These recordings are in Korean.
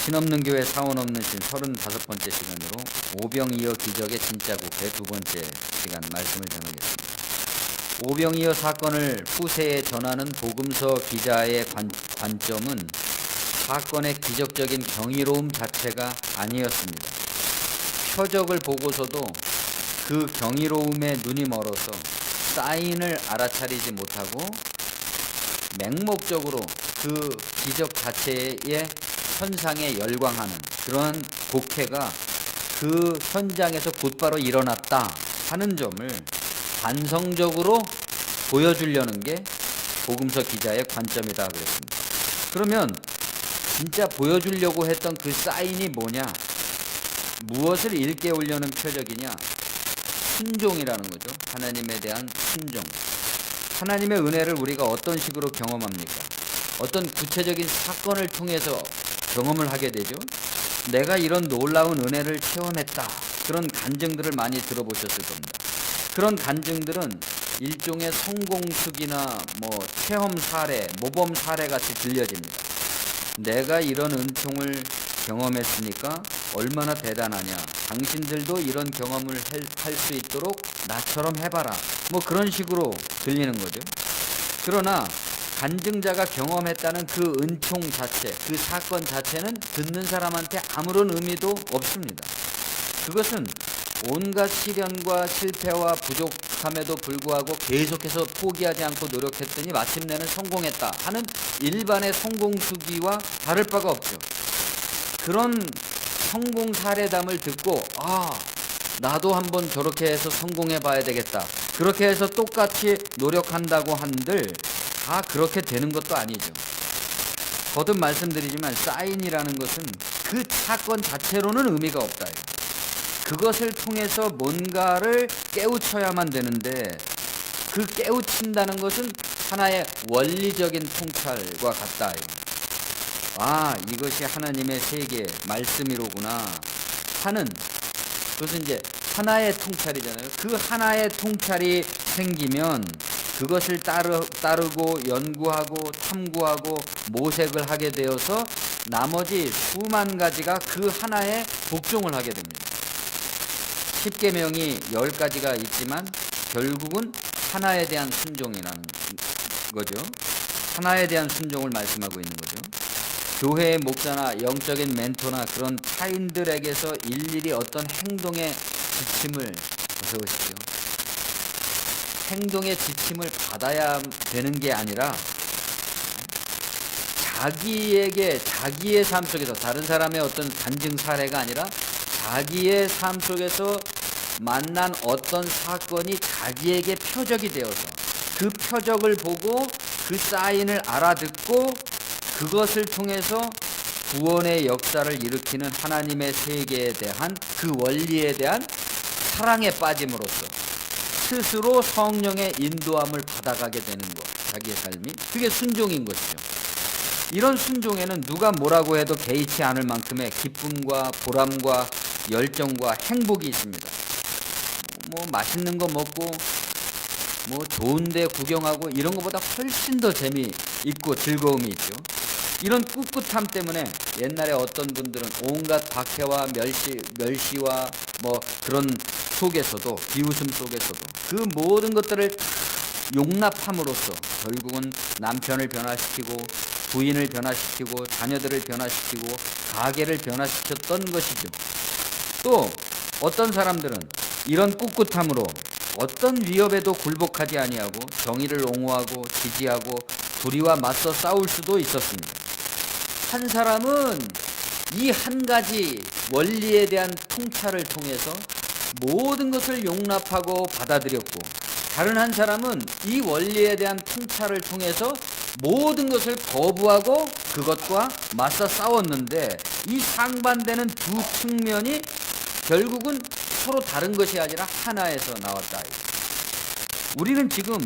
신없는 교회 사원 없는 신 35번째 시간으로 오병이어 기적의 진짜 국회 두 번째 시간 말씀을 전하겠습니다. 오병이어 사건을 후세에 전하는 복음서 기자의 관점은 사건의 기적적인 경이로움 자체가 아니었습니다. 표적을 보고서도 그 경이로움에 눈이 멀어서 사인을 알아차리지 못하고 맹목적으로 그 기적 자체의 현상에 열광하는 그런 곡해가 그 현장에서 곧바로 일어났다 하는 점을 반성적으로 보여주려는 게 복음서 기자의 관점이다 그랬습니다. 그러면 진짜 보여주려고 했던 그 사인이 뭐냐? 무엇을 일깨우려는 표적이냐? 순종이라는 거죠. 하나님에 대한 순종. 하나님의 은혜를 우리가 어떤 식으로 경험합니까? 어떤 구체적인 사건을 통해서 경험을 하게 되죠. 내가 이런 놀라운 은혜를 체험했다. 그런 간증들을 많이 들어보셨을 겁니다. 그런 간증들은 일종의 성공특이나 체험 사례, 모범 사례 같이 들려집니다. 내가 이런 은총을 경험했으니까 얼마나 대단하냐. 당신들도 이런 경험을 할 수 있도록 나처럼 해봐라. 그런 식으로 들리는 거죠. 그러나 간증자가 경험했다는 그 은총 자체, 그 사건 자체는 듣는 사람한테 아무런 의미도 없습니다. 그것은 온갖 시련과 실패와 부족함에도 불구하고 계속해서 포기하지 않고 노력했더니 마침내는 성공했다 하는 일반의 성공수기와 다를 바가 없죠. 그런 성공 사례담을 듣고 나도 한번 저렇게 해서 성공해 봐야 되겠다. 그렇게 해서 똑같이 노력한다고 한들 다 그렇게 되는 것도 아니죠. 거듭 말씀드리지만 사인이라는 것은 그 사건 자체로는 의미가 없다. 그것을 통해서 뭔가를 깨우쳐야만 되는데 그 깨우친다는 것은 하나의 원리적인 통찰과 같다. 이것이 하나님의 세계 말씀이로구나 하는, 그것은 이제 하나의 통찰이잖아요. 그 하나의 통찰이 생기면 그것을 따르고 연구하고 탐구하고 모색을 하게 되어서 나머지 수만 가지가 그 하나에 복종을 하게 됩니다. 10계명이 10가지가 있지만 결국은 하나에 대한 순종이라는 거죠. 하나에 대한 순종을 말씀하고 있는 거죠. 교회의 목사나 영적인 멘토나 그런 타인들에게서 일일이 어떤 행동의 지침을 배우십시오. 행동의 지침을 받아야 되는 게 아니라 자기의 삶 속에서, 다른 사람의 어떤 간증 사례가 아니라 자기의 삶 속에서 만난 어떤 사건이 자기에게 표적이 되어서 그 표적을 보고 그 사인을 알아듣고 그것을 통해서 구원의 역사를 일으키는 하나님의 세계에 대한 그 원리에 대한 사랑에 빠짐으로써 스스로 성령의 인도함을 받아가게 되는 것, 자기의 삶이. 그게 순종인 것이죠. 이런 순종에는 누가 뭐라고 해도 개의치 않을 만큼의 기쁨과 보람과 열정과 행복이 있습니다. 맛있는 거 먹고 좋은 데 구경하고 이런 것보다 훨씬 더 재미있고 즐거움이 있죠. 이런 꿋꿋함 때문에 옛날에 어떤 분들은 온갖 박해와 멸시와 그런 속에서도, 비웃음 속에서도 그 모든 것들을 용납함으로써 결국은 남편을 변화시키고 부인을 변화시키고 자녀들을 변화시키고 가게를 변화시켰던 것이죠. 또 어떤 사람들은 이런 꿋꿋함으로 어떤 위협에도 굴복하지 아니하고 정의를 옹호하고 지지하고 불의와 맞서 싸울 수도 있었습니다. 한 사람은 이 한 가지 원리에 대한 통찰을 통해서 모든 것을 용납하고 받아들였고, 다른 한 사람은 이 원리에 대한 통찰을 통해서 모든 것을 거부하고 그것과 맞서 싸웠는데, 이 상반되는 두 측면이 결국은 서로 다른 것이 아니라 하나에서 나왔다. 우리는 지금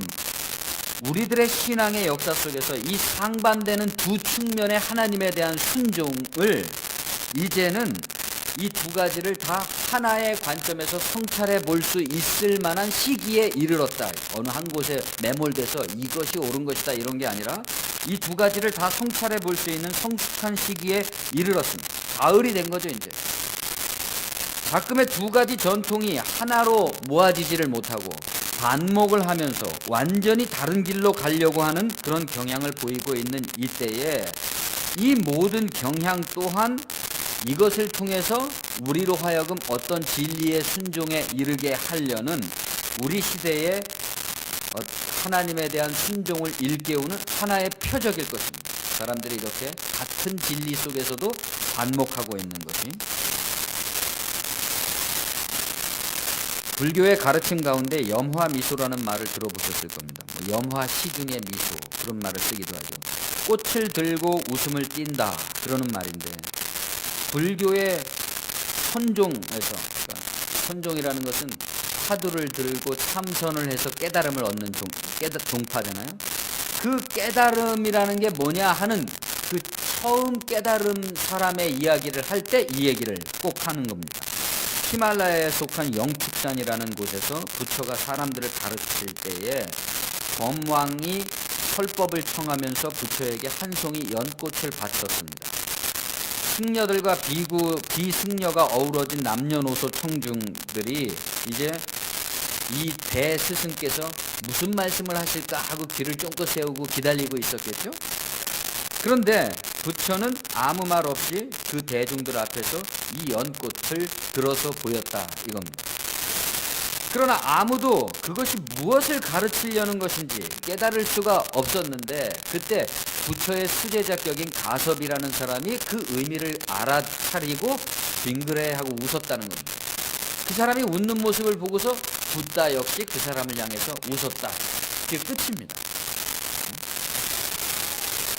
우리들의 신앙의 역사 속에서 이 상반되는 두 측면의 하나님에 대한 순종을 이제는 이 두 가지를 다 하나의 관점에서 성찰해 볼 수 있을 만한 시기에 이르렀다. 어느 한 곳에 매몰돼서 이것이 옳은 것이다 이런 게 아니라 이 두 가지를 다 성찰해 볼 수 있는 성숙한 시기에 이르렀습니다. 가을이 된 거죠, 이제. 가끔의 두 가지 전통이 하나로 모아지지를 못하고 반목을 하면서 완전히 다른 길로 가려고 하는 그런 경향을 보이고 있는 이때에 이 모든 경향 또한 이것을 통해서 우리로 하여금 어떤 진리의 순종에 이르게 하려는 우리 시대의 하나님에 대한 순종을 일깨우는 하나의 표적일 것입니다. 사람들이 이렇게 같은 진리 속에서도 반목하고 있는 것이. 불교의 가르침 가운데 염화미소라는 말을 들어보셨을 겁니다. 염화 시중의 미소, 그런 말을 쓰기도 하죠. 꽃을 들고 웃음을 띈다, 그러는 말인데, 불교의 선종에서, 그러니까 선종이라는 것은 화두를 들고 참선을 해서 깨달음을 얻는 종파잖아요. 그 깨달음이라는 게 뭐냐 하는 그 처음 깨달음 사람의 이야기를 할 때 이 얘기를 꼭 하는 겁니다. 히말라야에 속한 영축산이라는 곳에서 부처가 사람들을 가르칠 때에 범왕이 설법을 청하면서 부처에게 한 송이 연꽃을 바쳤습니다. 승려들과 비승려가 어우러진 남녀노소 청중들이 이제 이 대스승께서 무슨 말씀을 하실까 하고 귀를 쫑긋 세우고 기다리고 있었겠죠. 그런데 부처는 아무 말 없이 그 대중들 앞에서 이 연꽃을 들어서 보였다, 이겁니다. 그러나 아무도 그것이 무엇을 가르치려는 것인지 깨달을 수가 없었는데, 그때 부처의 수제자격인 가섭이라는 사람이 그 의미를 알아차리고 빙그레하고 웃었다는 겁니다. 그 사람이 웃는 모습을 보고서 붓다 역시 그 사람을 향해서 웃었다. 그게 끝입니다.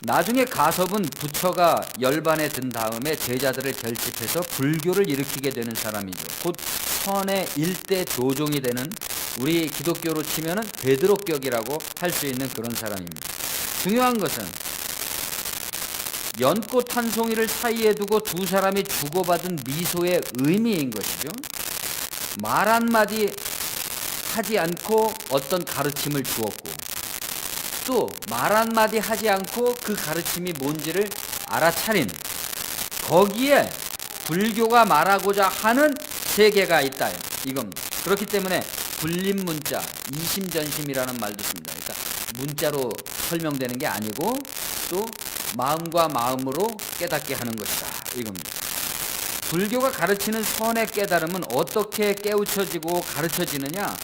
나중에 가섭은 부처가 열반에 든 다음에 제자들을 결집해서 불교를 일으키게 되는 사람이죠. 곧 선의 일대 조종이 되는, 우리 기독교로 치면은 베드로격이라고 할 수 있는 그런 사람입니다. 중요한 것은 연꽃 한 송이를 사이에 두고 두 사람이 주고받은 미소의 의미인 것이죠. 말 한마디 하지 않고 어떤 가르침을 주었고, 또 말 한마디 하지 않고 그 가르침이 뭔지를 알아차린, 거기에 불교가 말하고자 하는 세계가 있다, 이겁니다. 그렇기 때문에 불림문자, 이심전심이라는 말도 씁니다. 그러니까 문자로 설명되는 게 아니고 또 마음과 마음으로 깨닫게 하는 것이다, 이겁니다. 불교가 가르치는 선의 깨달음은 어떻게 깨우쳐지고 가르쳐지느냐?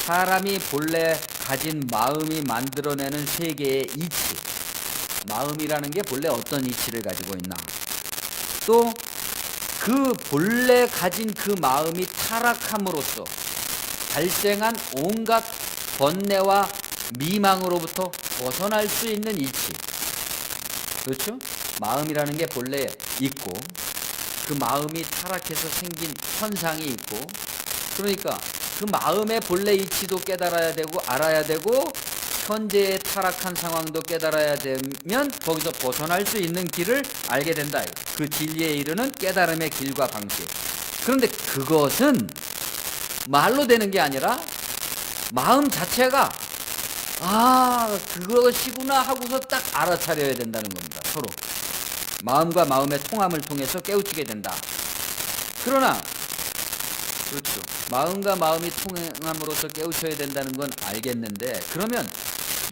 사람이 본래 가진 마음이 만들어내는 세계의 이치, 마음이라는 게 본래 어떤 이치를 가지고 있나, 또 그 본래 가진 그 마음이 타락함으로써 발생한 온갖 번뇌와 미망으로부터 벗어날 수 있는 이치, 그렇죠? 마음이라는 게 본래 있고 그 마음이 타락해서 생긴 현상이 있고, 그러니까 그 마음의 본래 이치도 깨달아야 되고 알아야 되고 현재의 타락한 상황도 깨달아야 되면 거기서 벗어날 수 있는 길을 알게 된다. 그 진리에 이르는 깨달음의 길과 방식. 그런데 그것은 말로 되는 게 아니라 마음 자체가 그것이구나 하고서 딱 알아차려야 된다는 겁니다. 서로 마음과 마음의 통함을 통해서 깨우치게 된다. 그러나 그렇죠, 마음과 마음이 통함으로써 깨우쳐야 된다는 건 알겠는데, 그러면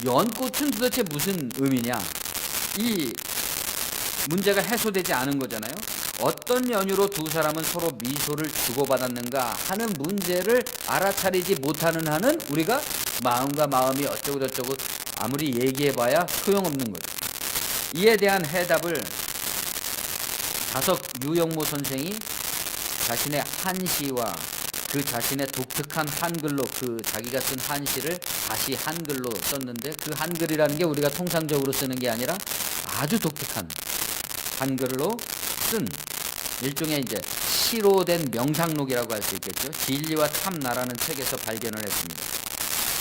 연꽃은 도대체 무슨 의미냐? 이 문제가 해소되지 않은 거잖아요. 어떤 연유로 두 사람은 서로 미소를 주고받았는가 하는 문제를 알아차리지 못하는 한은 우리가 마음과 마음이 어쩌고저쩌고 아무리 얘기해봐야 소용없는 거죠. 이에 대한 해답을 자석 유영모 선생이 자신의 한시와 그 자신의 독특한 한글로, 그 자기가 쓴 한시를 다시 한글로 썼는데, 그 한글이라는 게 우리가 통상적으로 쓰는 게 아니라 아주 독특한 한글로 쓴 일종의 이제 시로 된 명상록이라고 할 수 있겠죠. 진리와 참나라는 책에서 발견을 했습니다.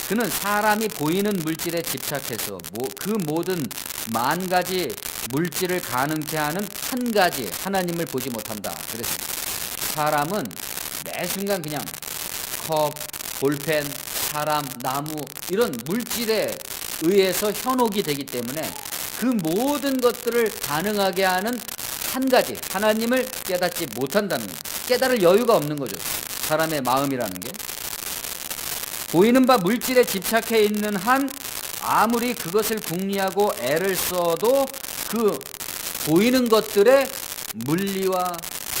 그는 사람이 보이는 물질에 집착해서 그 모든 만 가지 물질을 가능케 하는 한 가지 하나님을 보지 못한다, 그랬습니다. 사람은 매 순간 그냥 컵, 볼펜, 사람, 나무 이런 물질에 의해서 현혹이 되기 때문에 그 모든 것들을 가능하게 하는 한 가지 하나님을 깨닫지 못한다는 거예요. 깨달을 여유가 없는 거죠. 사람의 마음이라는 게 보이는 바 물질에 집착해 있는 한 아무리 그것을 궁리하고 애를 써도 그 보이는 것들의 물리와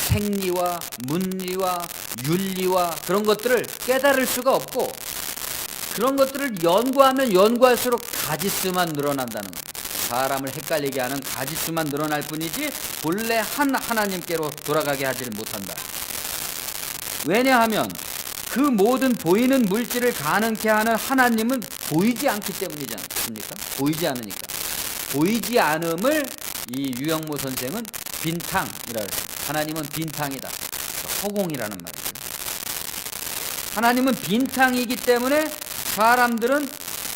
생리와 문리와 윤리와 그런 것들을 깨달을 수가 없고, 그런 것들을 연구하면 연구할수록 가지수만 늘어난다는 거예요. 사람을 헷갈리게 하는 가지수만 늘어날 뿐이지 본래 한 하나님께로 돌아가게 하지를 못한다. 왜냐하면 그 모든 보이는 물질을 가능케 하는 하나님은 보이지 않기 때문이지 않습니까? 보이지 않으니까. 보이지 않음을 이 유영모 선생은 빈탕이라 해요. 하나님은 빈탕이다. 허공이라는 말이죠. 하나님은 빈탕이기 때문에 사람들은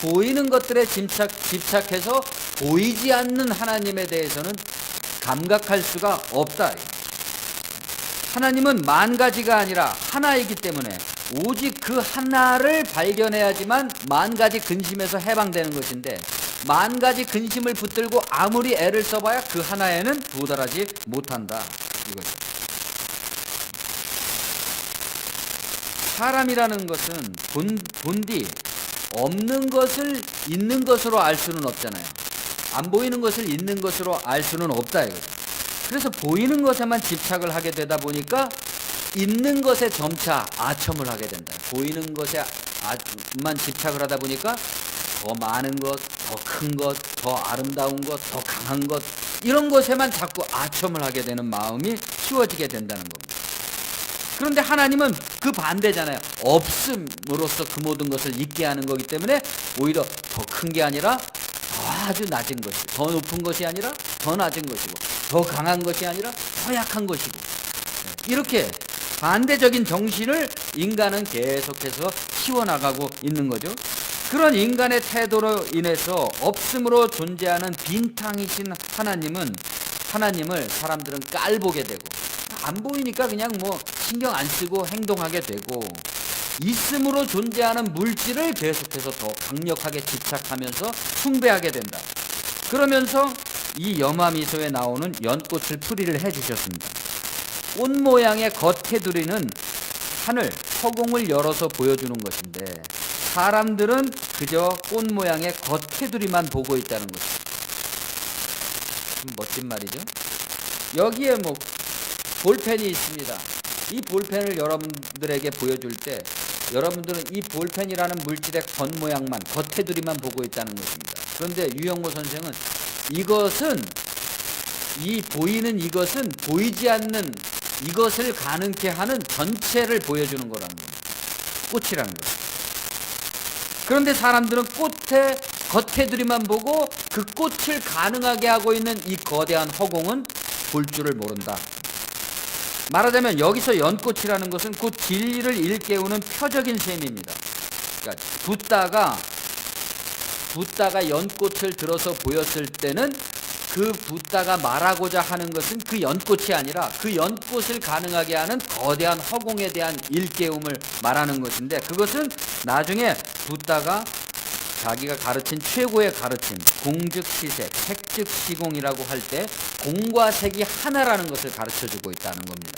보이는 것들에 집착해서 보이지 않는 하나님에 대해서는 감각할 수가 없다. 하나님은 만 가지가 아니라 하나이기 때문에 오직 그 하나를 발견해야지만 만 가지 근심에서 해방되는 것인데, 만 가지 근심을 붙들고 아무리 애를 써봐야 그 하나에는 도달하지 못한다, 이거죠. 사람이라는 것은 본디 없는 것을 있는 것으로 알 수는 없잖아요. 안 보이는 것을 있는 것으로 알 수는 없다, 이거죠. 그래서 보이는 것에만 집착을 하게 되다 보니까 있는 것에 점차 아첨을 하게 된다. 보이는 것에만 집착을 하다 보니까 더 많은 것, 더 큰 것, 더 아름다운 것, 더 강한 것, 이런 것에만 자꾸 아첨을 하게 되는 마음이 키워지게 된다는 겁니다. 그런데 하나님은 그 반대잖아요. 없음으로써 그 모든 것을 있게 하는 거기 때문에 오히려 더 큰 게 아니라 더 아주 낮은 것이, 더 높은 것이 아니라 더 낮은 것이고, 더 강한 것이 아니라 더 약한 것이고, 이렇게 반대적인 정신을 인간은 계속해서 키워나가고 있는 거죠. 그런 인간의 태도로 인해서 없음으로 존재하는 빈탕이신 하나님을 사람들은 깔보게 되고, 안 보이니까 그냥 신경 안 쓰고 행동하게 되고, 있음으로 존재하는 물질을 계속해서 더 강력하게 집착하면서 숭배하게 된다. 그러면서 이 염화미소에 나오는 연꽃을 풀이를 해주셨습니다. 꽃 모양의 겉테두리는 하늘, 허공을 열어서 보여주는 것인데, 사람들은 그저 꽃 모양의 겉테두리만 보고 있다는 것이죠. 좀 멋진 말이죠. 여기에 볼펜이 있습니다. 이 볼펜을 여러분들에게 보여줄 때 여러분들은 이 볼펜이라는 물질의 겉모양만, 겉테두리만 보고 있다는 것입니다. 그런데 유영모 선생은 이 보이는 이것은 보이지 않는 이것을 가능케 하는 전체를 보여주는 거라는 겁니다. 꽃이라는 거예요. 그런데 사람들은 꽃의 겉테두리만 보고 그 꽃을 가능하게 하고 있는 이 거대한 허공은 볼 줄을 모른다. 말하자면 여기서 연꽃이라는 것은 곧 진리를 일깨우는 표적인 셈입니다. 그러니까 붓다가 연꽃을 들어서 보였을 때는 그 붓다가 말하고자 하는 것은 그 연꽃이 아니라 그 연꽃을 가능하게 하는 거대한 허공에 대한 일깨움을 말하는 것인데, 그것은 나중에 붓다가 자기가 가르친 최고의 가르침, 공즉시색, 색즉시공이라고 할 때 공과 색이 하나라는 것을 가르쳐주고 있다는 겁니다.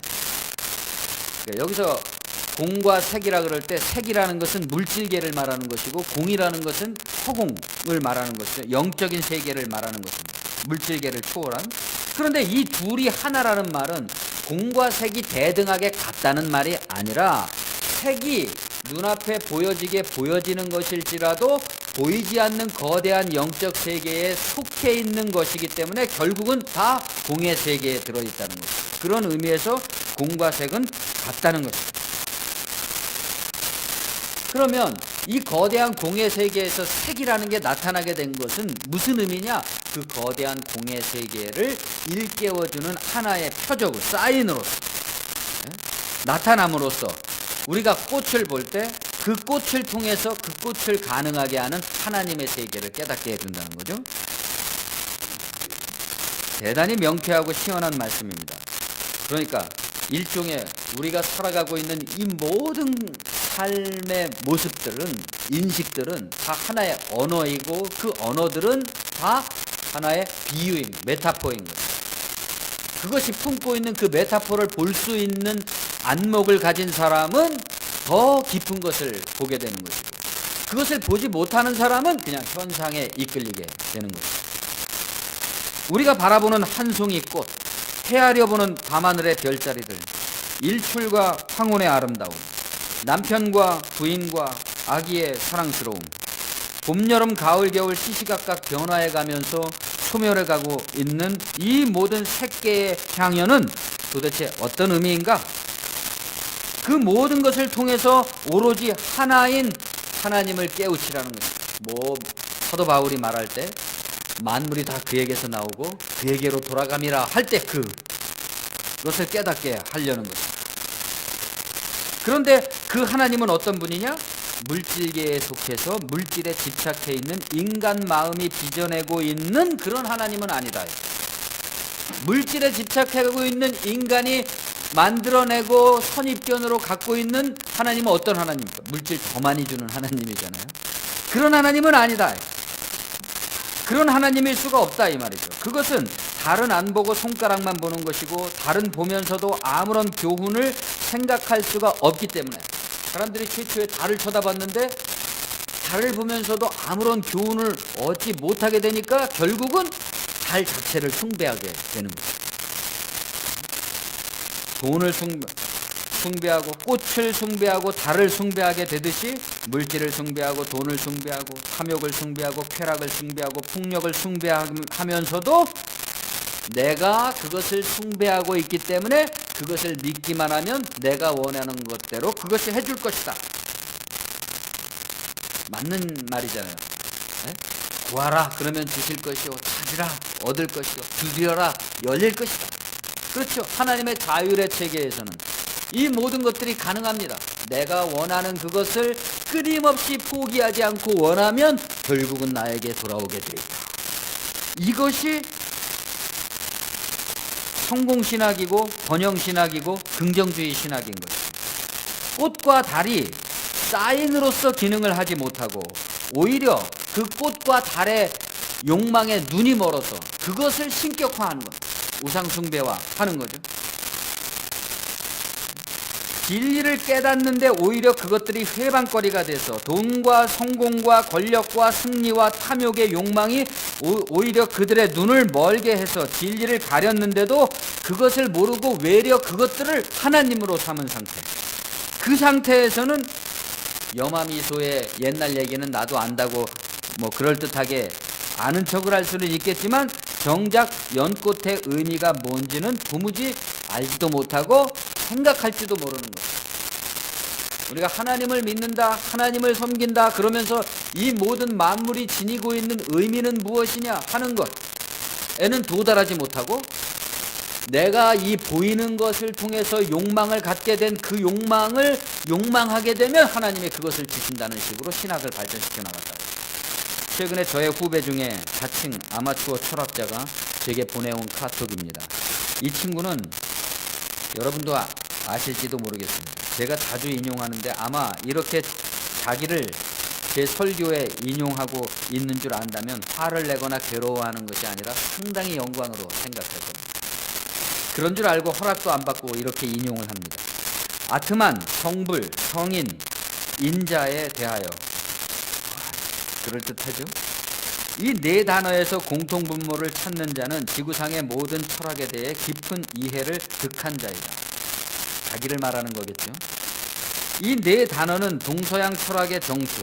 그러니까 여기서 공과 색이라 그럴 때 색이라는 것은 물질계를 말하는 것이고, 공이라는 것은 허공을 말하는 것이죠. 영적인 세계를 말하는 것입니다. 물질계를 초월한. 그런데 이 둘이 하나라는 말은 공과 색이 대등하게 같다는 말이 아니라, 색이 눈앞에 보여지는 것일지라도 보이지 않는 거대한 영적 세계에 속해 있는 것이기 때문에 결국은 다 공의 세계에 들어있다는 것입니다. 그런 의미에서 공과 색은 같다는 것입니다. 그러면 이 거대한 공의 세계에서 색이라는 게 나타나게 된 것은 무슨 의미냐? 그 거대한 공의 세계를 일깨워주는 하나의 표적으로, 사인으로서, 나타남으로써 우리가 꽃을 볼 때 그 꽃을 통해서 그 꽃을 가능하게 하는 하나님의 세계를 깨닫게 해준다는 거죠. 대단히 명쾌하고 시원한 말씀입니다. 그러니까 일종의 우리가 살아가고 있는 이 모든 삶의 모습들은, 인식들은 다 하나의 언어이고, 그 언어들은 다 하나의 비유인, 메타포인 거예요. 그것이 품고 있는 그 메타포를 볼 수 있는 안목을 가진 사람은 더 깊은 것을 보게 되는 것이고, 그것을 보지 못하는 사람은 그냥 현상에 이끌리게 되는 것이죠. 우리가 바라보는 한 송이 꽃, 헤아려 보는 밤하늘의 별자리들, 일출과 황혼의 아름다움, 남편과 부인과 아기의 사랑스러움, 봄, 여름, 가을, 겨울 시시각각 변화해 가면서 소멸해 가고 있는 이 모든 색계의 향연은 도대체 어떤 의미인가? 그 모든 것을 통해서 오로지 하나인 하나님을 깨우치라는 거예요. 사도 바울이 말할 때 만물이 다 그에게서 나오고 그에게로 돌아감이라 할 때 그것을 깨닫게 하려는 거죠. 그런데 그 하나님은 어떤 분이냐? 물질계에 속해서 물질에 집착해 있는 인간 마음이 빚어내고 있는 그런 하나님은 아니다. 물질에 집착하고 있는 인간이 만들어내고 선입견으로 갖고 있는 하나님은 어떤 하나님입니까? 물질 더 많이 주는 하나님이잖아요. 그런 하나님은 아니다. 그런 하나님일 수가 없다 이 말이죠. 그것은 달은 안 보고 손가락만 보는 것이고, 달은 보면서도 아무런 교훈을 생각할 수가 없기 때문에, 사람들이 최초에 달을 쳐다봤는데 달을 보면서도 아무런 교훈을 얻지 못하게 되니까 결국은 달 자체를 숭배하게 되는 거예요. 돈을 숭배하고 꽃을 숭배하고 달을 숭배하게 되듯이 물질을 숭배하고 돈을 숭배하고 탐욕을 숭배하고 쾌락을 숭배하고 폭력을 숭배하면서도 내가 그것을 숭배하고 있기 때문에 그것을 믿기만 하면 내가 원하는 것대로 그것이 해줄 것이다. 맞는 말이잖아요. 네? 구하라 그러면 주실 것이요, 찾으라 얻을 것이요, 두드려라 열릴 것이다. 그렇죠. 하나님의 자율의 체계에서는 이 모든 것들이 가능합니다. 내가 원하는 그것을 끊임없이 포기하지 않고 원하면 결국은 나에게 돌아오게 돼 있다. 이것이 성공신학이고 번영신학이고 긍정주의 신학인 것입니다. 꽃과 달이 사인으로서 기능을 하지 못하고 오히려 그 꽃과 달의 욕망에 눈이 멀어서 그것을 신격화하는 것, 우상숭배화 하는 거죠. 진리를 깨닫는데 오히려 그것들이 회방거리가 돼서 돈과 성공과 권력과 승리와 탐욕의 욕망이 오히려 그들의 눈을 멀게 해서 진리를 가렸는데도 그것을 모르고 외려 그것들을 하나님으로 삼은 상태. 그 상태에서는 염화미소의 옛날 얘기는 나도 안다고 그럴듯하게 아는 척을 할 수는 있겠지만 정작 연꽃의 의미가 뭔지는 도무지 알지도 못하고 생각할지도 모르는 거예요. 우리가 하나님을 믿는다, 하나님을 섬긴다 그러면서 이 모든 만물이 지니고 있는 의미는 무엇이냐 하는 것에는 도달하지 못하고, 내가 이 보이는 것을 통해서 욕망을 갖게 된 그 욕망을 욕망하게 되면 하나님이 그것을 주신다는 식으로 신학을 발전시켜 나갔다. 최근에 저의 후배 중에 자칭 아마추어 철학자가 제게 보내온 카톡입니다. 이 친구는 여러분도 아실지도 모르겠습니다. 제가 자주 인용하는데 아마 이렇게 자기를 제 설교에 인용하고 있는 줄 안다면 화를 내거나 괴로워하는 것이 아니라 상당히 영광으로 생각할 겁니다. 그런 줄 알고 허락도 안 받고 이렇게 인용을 합니다. 아트만, 성불, 성인, 인자에 대하여. 그럴듯하죠? 이 네 단어에서 공통분모를 찾는 자는 지구상의 모든 철학에 대해 깊은 이해를 득한 자이다. 자기를 말하는 거겠죠. 이 네 단어는 동서양 철학의 정수,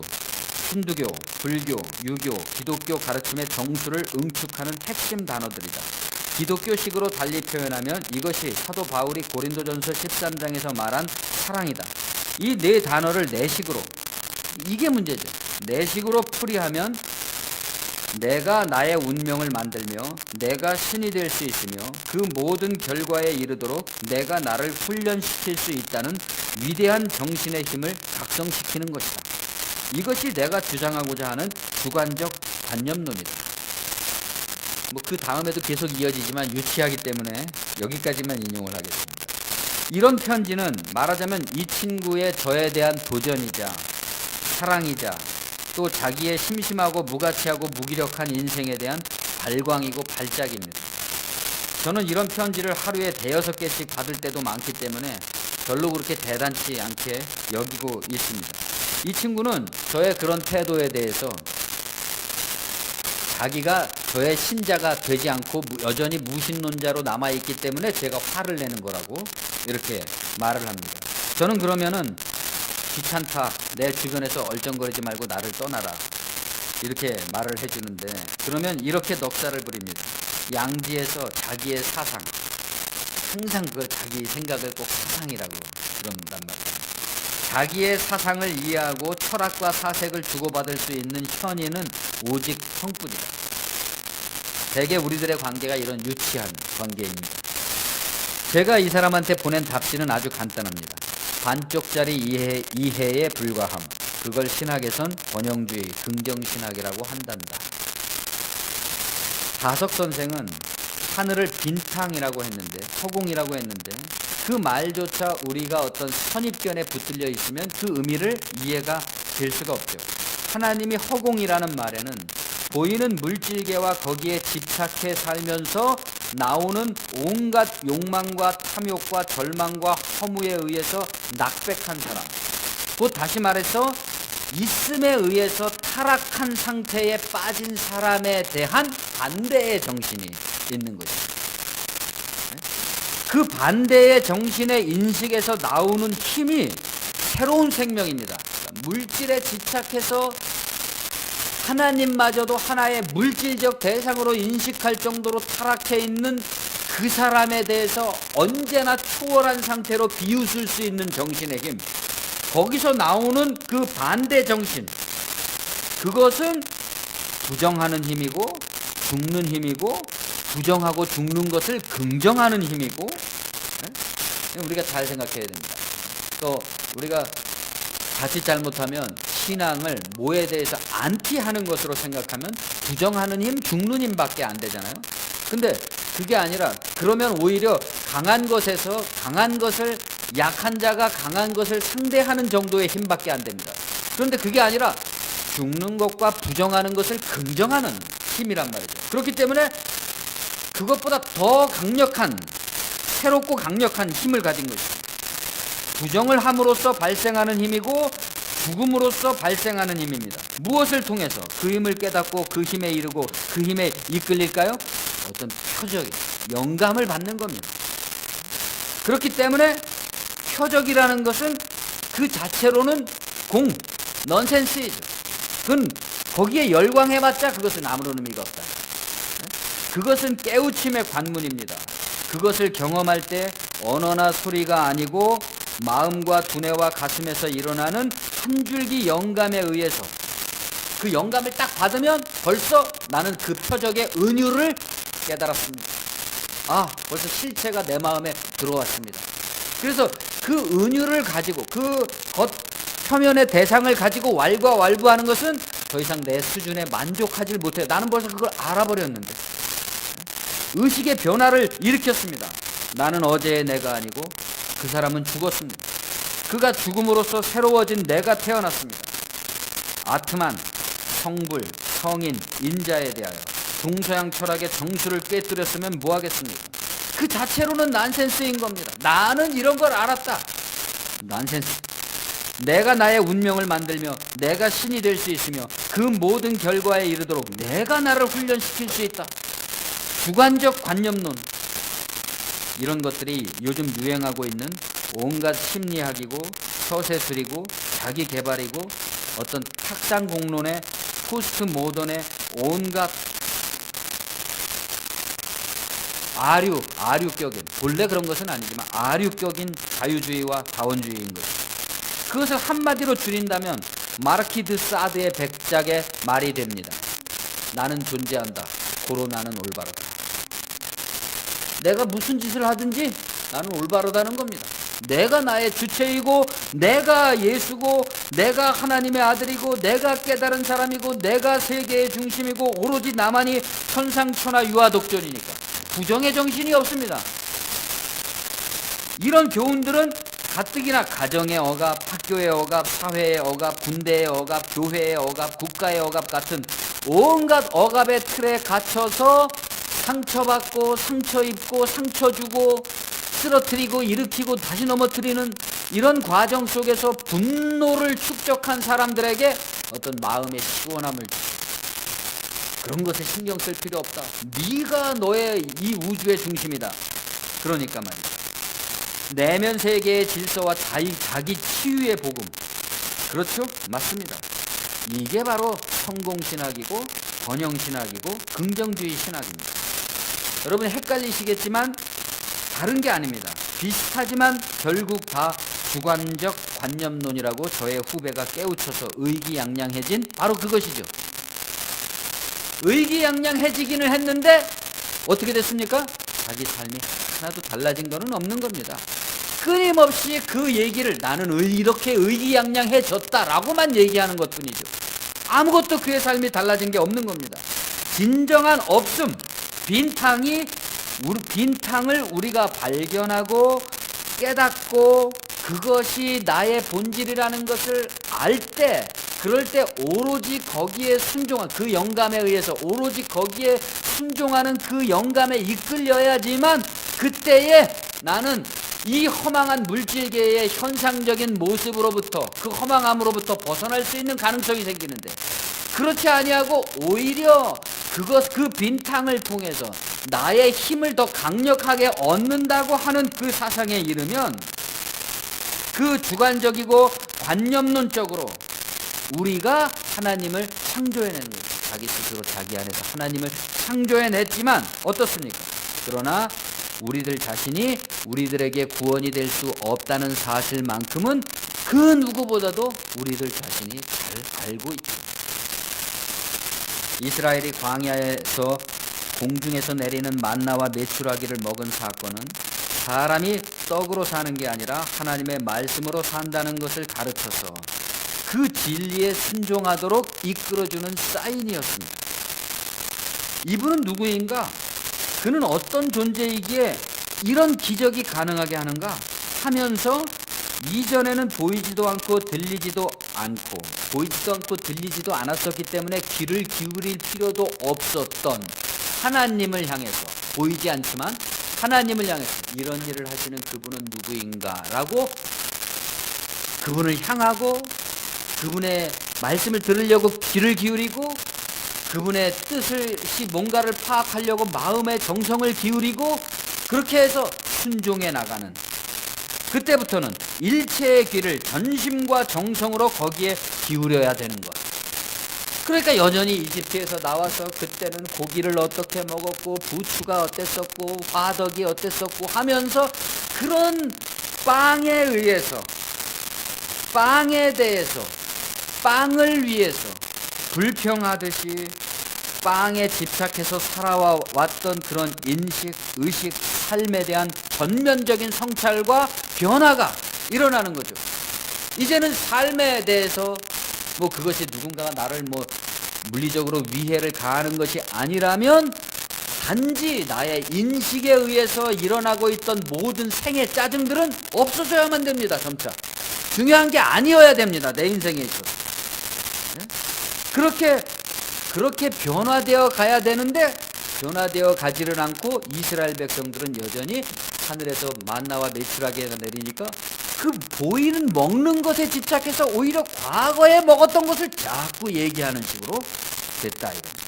힌두교, 불교, 유교, 기독교 가르침의 정수를 응축하는 핵심 단어들이다. 기독교식으로 달리 표현하면 이것이 사도 바울이 고린도전서 13장에서 말한 사랑이다. 이 네 단어를 내식으로, 이게 문제죠. 내식으로 풀이하면 내가 나의 운명을 만들며 내가 신이 될 수 있으며 그 모든 결과에 이르도록 내가 나를 훈련시킬 수 있다는 위대한 정신의 힘을 각성시키는 것이다. 이것이 내가 주장하고자 하는 주관적 관념론이다. 그 다음에도 계속 이어지지만 유치하기 때문에 여기까지만 인용을 하겠습니다. 이런 편지는 말하자면 이 친구의 저에 대한 도전이자 사랑이자 또 자기의 심심하고 무가치하고 무기력한 인생에 대한 발광이고 발작입니다. 저는 이런 편지를 하루에 5-6개씩 받을 때도 많기 때문에 별로 그렇게 대단치 않게 여기고 있습니다. 이 친구는 저의 그런 태도에 대해서 자기가 저의 신자가 되지 않고 여전히 무신론자로 남아있기 때문에 제가 화를 내는 거라고 이렇게 말을 합니다. 저는 그러면은 귀찮다, 내 주변에서 얼쩡거리지 말고 나를 떠나라, 이렇게 말을 해주는데, 그러면 이렇게 넉살을 부립니다. 양지에서 자기의 사상, 항상 그 자기 생각을 꼭 사상이라고 그런단 말이에요. 자기의 사상을 이해하고 철학과 사색을 주고받을 수 있는 현인은 오직 형뿐이다. 대개 우리들의 관계가 이런 유치한 관계입니다. 제가 이 사람한테 보낸 답지는 아주 간단합니다. 반쪽짜리 이해에 불과함, 그걸 신학에선 번영주의, 긍정신학이라고 한단다. 다석 선생은 하늘을 빈탕이라고 했는데, 허공이라고 했는데, 그 말조차 우리가 어떤 선입견에 붙들려 있으면 그 의미를 이해가 될 수가 없죠. 하나님이 허공이라는 말에는 보이는 물질계와 거기에 집착해 살면서 나오는 온갖 욕망과 탐욕과 절망과 허무에 의해서 낙백한 사람, 곧 다시 말해서 있음에 의해서 타락한 상태에 빠진 사람에 대한 반대의 정신이 있는 것입니다. 그 반대의 정신의 인식에서 나오는 힘이 새로운 생명입니다. 물질에 집착해서 하나님마저도 하나의 물질적 대상으로 인식할 정도로 타락해 있는 그 사람에 대해서 언제나 초월한 상태로 비웃을 수 있는 정신의 힘, 거기서 나오는 그 반대 정신, 그것은 부정하는 힘이고 죽는 힘이고, 부정하고 죽는 것을 긍정하는 힘이고, 우리가 잘 생각해야 됩니다. 또 우리가 자칫 잘못하면 신앙을 뭐에 대해서 안티하는 것으로 생각하면 부정하는 힘, 죽는 힘밖에 안 되잖아요. 근데 그게 아니라, 그러면 오히려 강한 것에서 강한 것을, 약한 자가 강한 것을 상대하는 정도의 힘밖에 안 됩니다. 그런데 그게 아니라 죽는 것과 부정하는 것을 긍정하는 힘이란 말이죠. 그렇기 때문에 그것보다 더 강력한, 새롭고 강력한 힘을 가진 것입니다. 부정을 함으로써 발생하는 힘이고 죽음으로써 발생하는 힘입니다. 무엇을 통해서 그 힘을 깨닫고 그 힘에 이르고 그 힘에 이끌릴까요? 어떤 표적이, 영감을 받는 겁니다. 그렇기 때문에 표적이라는 것은 그 자체로는 넌센스이죠. 그건 거기에 열광해봤자 그것은 아무런 의미가 없다. 그것은 깨우침의 관문입니다. 그것을 경험할 때 언어나 소리가 아니고 마음과 두뇌와 가슴에서 일어나는 한 줄기 영감에 의해서, 그 영감을 딱 받으면 벌써 나는 그 표적의 은유를 깨달았습니다. 벌써 실체가 내 마음에 들어왔습니다. 그래서 그 은유를 가지고, 그 겉 표면의 대상을 가지고 왈가왈부하는 것은 더 이상 내 수준에 만족하지 못해요. 나는 벌써 그걸 알아버렸는데. 의식의 변화를 일으켰습니다. 나는 어제의 내가 아니고 그 사람은 죽었습니다. 그가 죽음으로써 새로워진 내가 태어났습니다. 아트만, 성불, 성인, 인자에 대하여 동서양 철학의 정수를 꿰뚫었으면 뭐하겠습니까? 그 자체로는 난센스인 겁니다. 나는 이런 걸 알았다. 난센스. 내가 나의 운명을 만들며 내가 신이 될 수 있으며 그 모든 결과에 이르도록 내가 나를 훈련시킬 수 있다. 주관적 관념론, 이런 것들이 요즘 유행하고 있는 온갖 심리학이고 서세술이고 자기 개발이고 어떤 탁상 공론의 포스트 모던의 온갖 아류격인, 본래 그런 것은 아니지만 아류격인 자유주의와 다원주의인 거죠. 그것을 한마디로 줄인다면 마르키 드 사드의 백작의 말이 됩니다. 나는 존재한다. 고로 나는 올바르다. 내가 무슨 짓을 하든지 나는 올바르다는 겁니다. 내가 나의 주체이고, 내가 예수고, 내가 하나님의 아들이고, 내가 깨달은 사람이고, 내가 세계의 중심이고, 오로지 나만이 천상천하 유아독존이니까 부정의 정신이 없습니다. 이런 교훈들은 가뜩이나 가정의 억압, 학교의 억압, 사회의 억압, 군대의 억압, 교회의 억압, 국가의 억압 같은 온갖 억압의 틀에 갇혀서 상처받고 상처 입고 상처 주고 쓰러뜨리고 일으키고 다시 넘어뜨리는 이런 과정 속에서 분노를 축적한 사람들에게 어떤 마음의 시원함을 주고, 그런 것에 신경 쓸 필요 없다. 네가 너의 이 우주의 중심이다. 그러니까 말이죠. 내면 세계의 질서와 자기 치유의 복음. 그렇죠? 맞습니다. 이게 바로 성공신학이고 번영신학이고 긍정주의 신학입니다. 여러분 헷갈리시겠지만 다른 게 아닙니다. 비슷하지만 결국 다 주관적 관념론이라고 저의 후배가 깨우쳐서 의기양양해진 바로 그것이죠. 의기양양해지기는 했는데 어떻게 됐습니까? 자기 삶이 하나도 달라진 거는 없는 겁니다. 끊임없이 그 얘기를 나는 이렇게 의기양양해졌다라고만 얘기하는 것뿐이죠. 아무것도 그의 삶이 달라진 게 없는 겁니다. 진정한 없음, 빈탕을 우리가 발견하고 깨닫고 그것이 나의 본질이라는 것을 알 때, 그럴 때 오로지 거기에 순종한, 그 영감에 의해서 오로지 거기에 순종하는 그 영감에 이끌려야지만 그때에 나는 이 허망한 물질계의 현상적인 모습으로부터, 그 허망함으로부터 벗어날 수 있는 가능성이 생기는데, 그렇지 아니하고 오히려 그 빈탕을 통해서 나의 힘을 더 강력하게 얻는다고 하는 그 사상에 이르면, 그 주관적이고 관념론적으로 우리가 하나님을 창조해낸 거예요. 자기 스스로 자기 안에서 하나님을 창조해냈지만 어떻습니까? 그러나 우리들 자신이 우리들에게 구원이 될 수 없다는 사실만큼은 그 누구보다도 우리들 자신이 잘 알고 있죠. 이스라엘이 광야에서 공중에서 내리는 만나와 메추라기를 먹은 사건은 사람이 떡으로 사는 게 아니라 하나님의 말씀으로 산다는 것을 가르쳐서 그 진리에 순종하도록 이끌어주는 사인이었습니다. 이분은 누구인가? 그는 어떤 존재이기에 이런 기적이 가능하게 하는가 하면서 이전에는 보이지도 않고 들리지도 않았었기 때문에 귀를 기울일 필요도 없었던 하나님을 향해서, 보이지 않지만 하나님을 향해서 이런 일을 하시는 그분은 누구인가라고 그분을 향하고 그분의 말씀을 들으려고 귀를 기울이고 그분의 뜻이 뭔가를 파악하려고 마음의 정성을 기울이고 그렇게 해서 순종해 나가는, 그때부터는 일체의 귀를 전심과 정성으로 거기에 기울여야 되는 것. 그러니까 여전히 이집트에서 나와서 그때는 고기를 어떻게 먹었고 부추가 어땠었고 화덕이 어땠었고 하면서 그런 빵에 의해서, 빵에 대해서, 빵을 위해서 불평하듯이 빵에 집착해서 살아왔던 그런 인식, 의식, 삶에 대한 전면적인 성찰과 변화가 일어나는 거죠. 이제는 삶에 대해서 그것이 누군가가 나를 물리적으로 위해를 가하는 것이 아니라면 단지 나의 인식에 의해서 일어나고 있던 모든 생의 짜증들은 없어져야만 됩니다. 점차 중요한 게 아니어야 됩니다. 내 인생에 있어서. 그렇게 변화되어 가야 되는데 변화되어 가지를 않고 이스라엘 백성들은 여전히 하늘에서 만나와 메추라기가 내리니까 그 보이는 먹는 것에 집착해서 오히려 과거에 먹었던 것을 자꾸 얘기하는 식으로 됐다 이겁니다.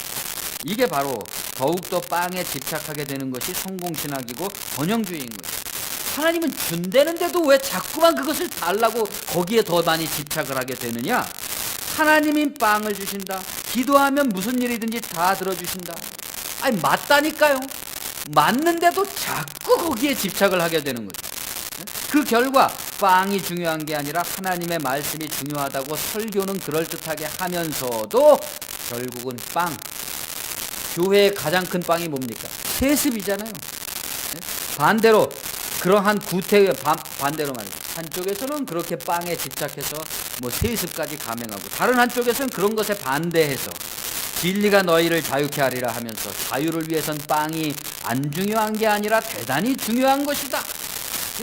이게 바로 더욱더 빵에 집착하게 되는 것이 성공신학이고 번영주의인 거예요. 하나님은 준대는데도 왜 자꾸만 그것을 달라고 거기에 더 많이 집착을 하게 되느냐? 하나님이 빵을 주신다. 기도하면 무슨 일이든지 다 들어주신다. 아니 맞다니까요. 맞는데도 자꾸 거기에 집착을 하게 되는 거죠. 그 결과 빵이 중요한 게 아니라 하나님의 말씀이 중요하다고 설교는 그럴듯하게 하면서도 결국은 빵, 교회의 가장 큰 빵이 뭡니까? 세습이잖아요. 반대로 그러한 구태의 반대로 말이죠. 한쪽에서는 그렇게 빵에 집착해서 세습까지 감행하고 다른 한쪽에서는 그런 것에 반대해서 진리가 너희를 자유케 하리라 하면서 자유를 위해선 빵이 안 중요한 게 아니라 대단히 중요한 것이다.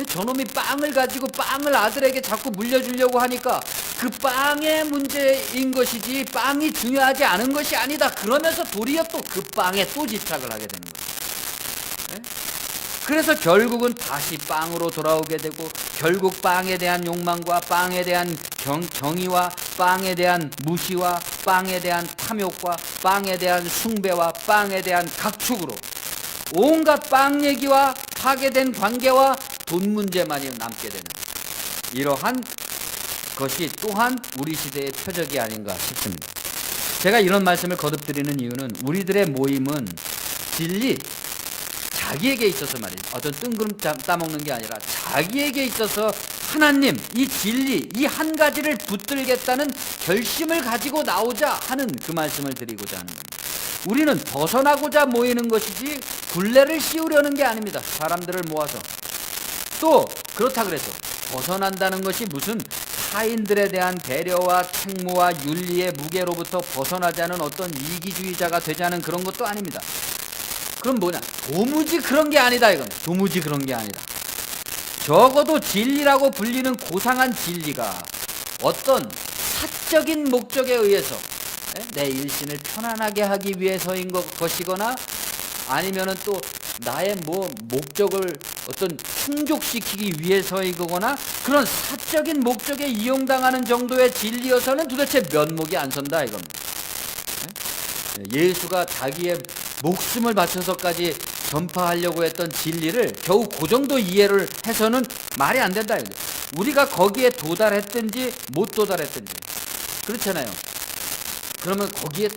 저놈이 빵을 가지고 빵을 아들에게 자꾸 물려주려고 하니까 그 빵의 문제인 것이지 빵이 중요하지 않은 것이 아니다. 그러면서 도리어 또 그 빵에 또 집착을 하게 되는 거예요. 네? 그래서 결국은 다시 빵으로 돌아오게 되고 결국 빵에 대한 욕망과 빵에 대한 정의와 빵에 대한 무시와 빵에 대한 탐욕과 빵에 대한 숭배와 빵에 대한 각축으로 온갖 빵 얘기와 파괴된 관계와 돈 문제만이 남게 되는 이러한 것이 또한 우리 시대의 표적이 아닌가 싶습니다. 제가 이런 말씀을 거듭드리는 이유는 우리들의 모임은 진리, 자기에게 있어서 말이죠. 어떤 뜬구름 따먹는 게 아니라 자기에게 있어서 하나님, 이 진리, 이 한 가지를 붙들겠다는 결심을 가지고 나오자 하는 그 말씀을 드리고자 하는 겁니다. 우리는 벗어나고자 모이는 것이지 굴레를 씌우려는 게 아닙니다. 사람들을 모아서. 또 그렇다 그래서 벗어난다는 것이 무슨 타인들에 대한 배려와 책무와 윤리의 무게로부터 벗어나지 않은 어떤 이기주의자가 되지 않은 그런 것도 아닙니다. 그럼 뭐냐? 도무지 그런 게 아니다 이건. 도무지 그런 게 아니다. 적어도 진리라고 불리는 고상한 진리가 어떤 사적인 목적에 의해서 내 일신을 편안하게 하기 위해서인 것이거나 아니면은 또 나의 목적을 어떤 충족시키기 위해서이거나 그런 사적인 목적에 이용당하는 정도의 진리여서는 도대체 면목이 안 선다 이겁니다. 예수가 자기의 목숨을 바쳐서까지 전파하려고 했던 진리를 겨우 그 정도 이해를 해서는 말이 안 된다. 우리가 거기에 도달했든지 못 도달했든지 그렇잖아요. 그러면 거기에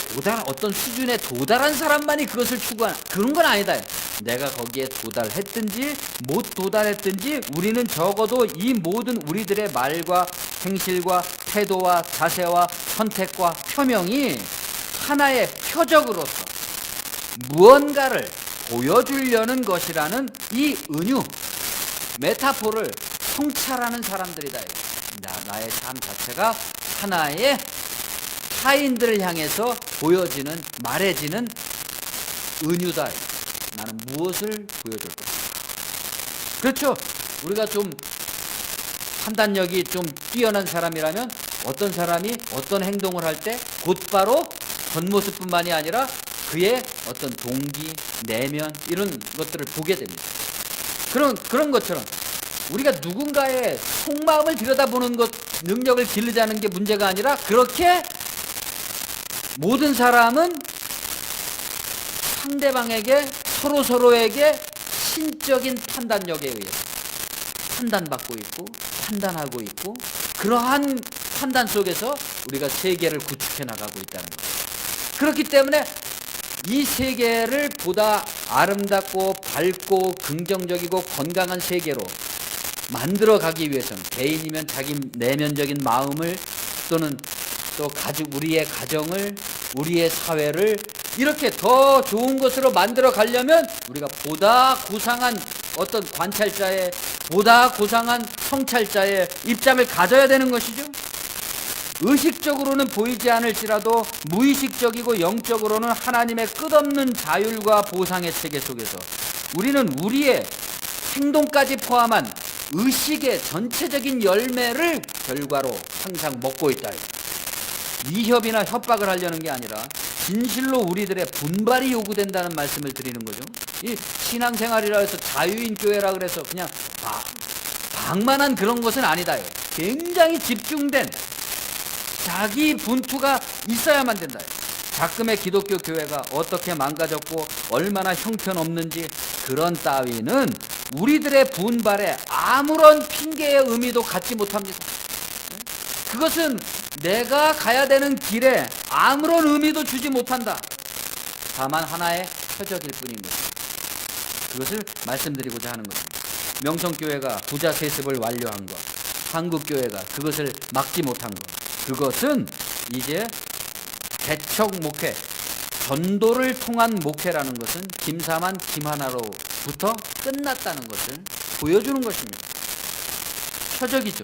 어떤 수준에 도달한 사람만이 그것을 추구하는 그런 건 아니다. 내가 거기에 도달했든지 못 도달했든지 우리는 적어도 이 모든 우리들의 말과 행실과 태도와 자세와 선택과 표명이 하나의 표적으로서 무언가를 보여주려는 것이라는 이 은유, 메타포를 성찰하는 사람들이다. 나의 삶 자체가 하나의 타인들을 향해서 보여지는, 말해지는 은유다. 나는 무엇을 보여줄 것인가. 그렇죠. 우리가 좀 판단력이 좀 뛰어난 사람이라면 어떤 사람이 어떤 행동을 할 때 곧바로 겉모습뿐만이 아니라 그의 어떤 동기, 내면 이런 것들을 보게 됩니다. 그런 것처럼 우리가 누군가의 속마음을 들여다보는 것 능력을 기르자는 게 문제가 아니라 그렇게 모든 사람은 상대방에게 서로에게 신적인 판단력에 의해서 판단받고 있고 판단하고 있고 그러한 판단 속에서 우리가 세계를 구축해 나가고 있다는 거예요. 그렇기 때문에 이 세계를 보다 아름답고 밝고 긍정적이고 건강한 세계로 만들어 가기 위해서는 개인이면 자기 내면적인 마음을 또는 또 우리의 가정을 우리의 사회를 이렇게 더 좋은 것으로 만들어 가려면 우리가 보다 고상한 어떤 관찰자의 보다 고상한 성찰자의 입장을 가져야 되는 것이죠. 의식적으로는 보이지 않을지라도 무의식적이고 영적으로는 하나님의 끝없는 자율과 보상의 체계 속에서 우리는 우리의 행동까지 포함한 의식의 전체적인 열매를 결과로 항상 먹고 있다. 위협이나 협박을 하려는 게 아니라 진실로 우리들의 분발이 요구된다는 말씀을 드리는 거죠. 이 신앙생활이라 해서 자유인 교회라 그래서 그냥 방만한 그런 것은 아니다. 굉장히 집중된 자기 분투가 있어야만 된다. 가끔의 기독교 교회가 어떻게 망가졌고 얼마나 형편없는지 그런 따위는 우리들의 분발에 아무런 핑계의 의미도 갖지 못합니다. 그것은 내가 가야 되는 길에 아무런 의미도 주지 못한다. 다만 하나의 표적일 뿐입니다. 그것을 말씀드리고자 하는 것입니다. 명성교회가 부자 세습을 완료한 것, 한국교회가 그것을 막지 못한 것, 그것은 이제 개척 목회, 전도를 통한 목회라는 것은 김사만, 김하나로부터 끝났다는 것을 보여주는 것입니다. 표적이죠.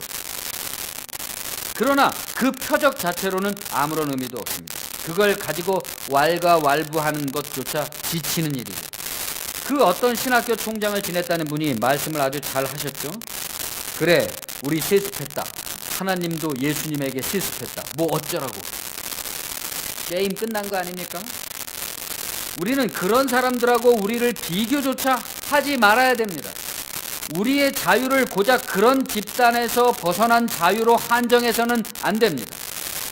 그러나 그 표적 자체로는 아무런 의미도 없습니다. 그걸 가지고 왈가왈부하는 것조차 지치는 일이죠. 그 어떤 신학교 총장을 지냈다는 분이 말씀을 아주 잘 하셨죠. 그래, 우리 세습했다. 하나님도 예수님에게 실습했다. 뭐 어쩌라고. 게임 끝난 거 아닙니까? 우리는 그런 사람들하고 우리를 비교조차 하지 말아야 됩니다. 우리의 자유를 고작 그런 집단에서 벗어난 자유로 한정해서는 안 됩니다.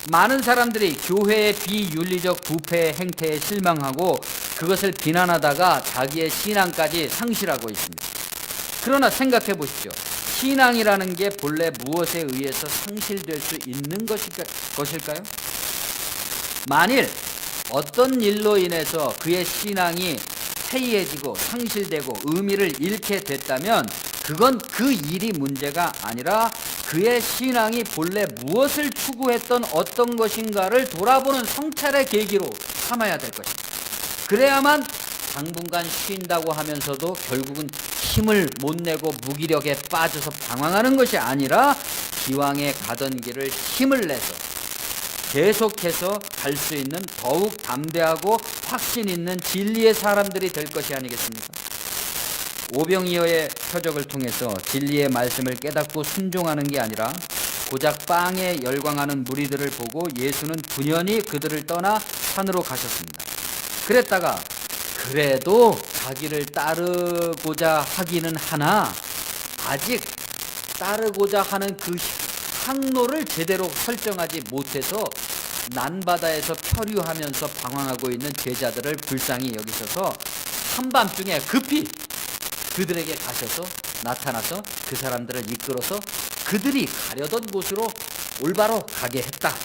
많은 사람들이 교회의 비윤리적 부패 행태에 실망하고 그것을 비난하다가 자기의 신앙까지 상실하고 있습니다. 그러나 생각해 보십시오. 신앙이라는 게 본래 무엇에 의해서 상실될 수 있는 것일까요? 만일 어떤 일로 인해서 그의 신앙이 해이해지고 상실되고 의미를 잃게 됐다면 그건 그 일이 문제가 아니라 그의 신앙이 본래 무엇을 추구했던 어떤 것인가를 돌아보는 성찰의 계기로 삼아야 될 것입니다. 그래야만 당분간 쉰다고 하면서도 결국은 힘을 못 내고 무기력에 빠져서 방황하는 것이 아니라 기왕에 가던 길을 힘을 내서 계속해서 갈 수 있는 더욱 담대하고 확신 있는 진리의 사람들이 될 것이 아니겠습니까? 오병이어의 표적을 통해서 진리의 말씀을 깨닫고 순종하는 게 아니라 고작 빵에 열광하는 무리들을 보고 예수는 분연히 그들을 떠나 산으로 가셨습니다. 그랬다가 그래도 자기를 따르고자 하기는 하나 아직 따르고자 하는 그 항로를 제대로 설정하지 못해서 난바다에서漂流하면서 방황하고 있는 제자들을 불쌍히 여기셔서 한밤중에 급히 그들에게 나타나서 그 사람들을 이끌어서 그들이 가려던 곳으로 올바로 가게 했다.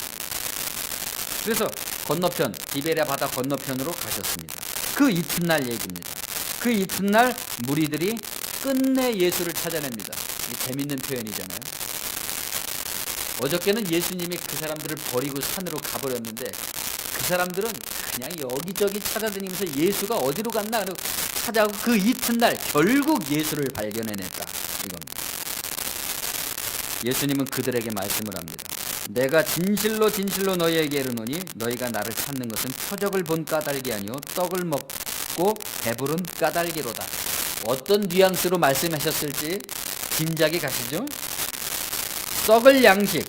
그래서 건너편, 디베랴 바다 건너편으로 가셨습니다. 그 이튿날 얘기입니다. 그 이튿날 무리들이 끝내 예수를 찾아냅니다. 이 재밌는 표현이잖아요. 어저께는 예수님이 그 사람들을 버리고 산으로 가버렸는데 그 사람들은 그냥 여기저기 찾아다니면서 예수가 어디로 갔나 찾아오고 그 이튿날 결국 예수를 발견해냈다. 이겁니다. 예수님은 그들에게 말씀을 합니다. 내가 진실로 진실로 너희에게 이르노니 너희가 나를 찾는 것은 표적을 본 까닭이 아니요 떡을 먹고 배부른 까닭이로다. 어떤 뉘앙스로 말씀하셨을지 짐작이 가시죠? 썩을 양식,